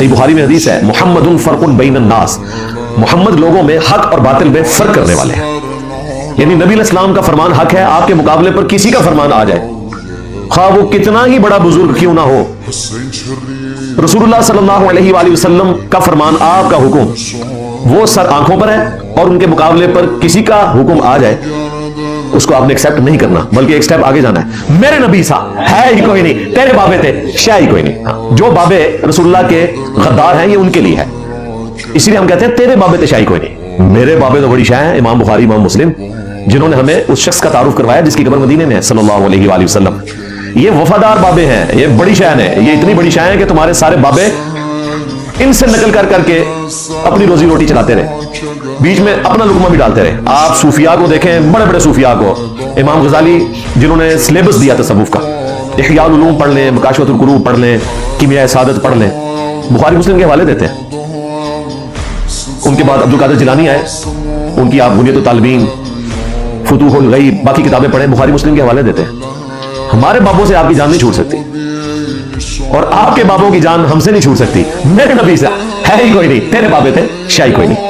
सही बुखारी में हदीस है, मुहम्मदुन फर्कुन बैनन नास, मोहम्मद लोगों में हक और बातिल में फर्क करने वाले हैं। यानी नबी अलैहिस्सलाम का फरमान हक है, आपके मुकाबले पर किसी का फरमान आ जाए, खा वो कितना ही बड़ा बुजुर्ग क्यों ना हो, रसूलुल्लाह सल्लल्लाहु अलैहि वसल्लम का फरमान, आपका हुक्म, वो सर आंखों पर है, और उनके मुकाबले पर किसी का हुक्म आ जाए, उसको आपने एक्सेप्ट नहीं करना, बल्कि एक स्टेप आगे जाना है। मेरे नबी सा है ही कोई नहीं, तेरे बाबे थे शाह ही कोई नहीं। हाँ, जो बाबे रसूलुल्लाह के गद्दार हैं ये उनके लिए है, इसलिए हम कहते हैं तेरे बाबे थे शाह ही कोई नहीं। मेरे बाबे तो बड़ी शाह है, इमाम बुखारी, इमाम मुस्लिम, जिन्होंने हमें उस शख्स का तारुफ करवाया जिसकी कब्र मदीने में है सल्लल्लाहु अलैहि वसल्लम। ये वफादार बाबे हैं, ये बड़ी शान है, ये इतनी बड़ी शान है कि तुम्हारे सारे बाबे इनसे नकल कर करके अपनी रोजी रोटी चलाते रहे, बीच में अपना लुकमा भी डालते रहे। आप सूफिया को देखें, बड़े बड़े सूफिया को, इमाम गजाली जिन्होंने सिलेबस दिया तसव्वुफ का, इहयाउल उलूम पढ़ लें, मकाशिफतुल कुरूब पढ़ लें, कीमिया सादत पढ़ लें, बुखारी मुस्लिम के हवाले देते हैं। उनके बाद अब्दुल कादिर जिलानी आए, उनकी आप बुनियतुत तालिबीन, फुतूहुल गैब, बाकी किताबें पढ़ें, बुखारी मुस्लिम के हवाले देते हैं। हमारे बाबों से आपकी जान नहीं छूट सकती, और आपके बाबों की जान हमसे नहीं छूट सकती। मेरे नबी से है ही कोई नहीं, तेरे बाबे थे शाही कोई नहीं।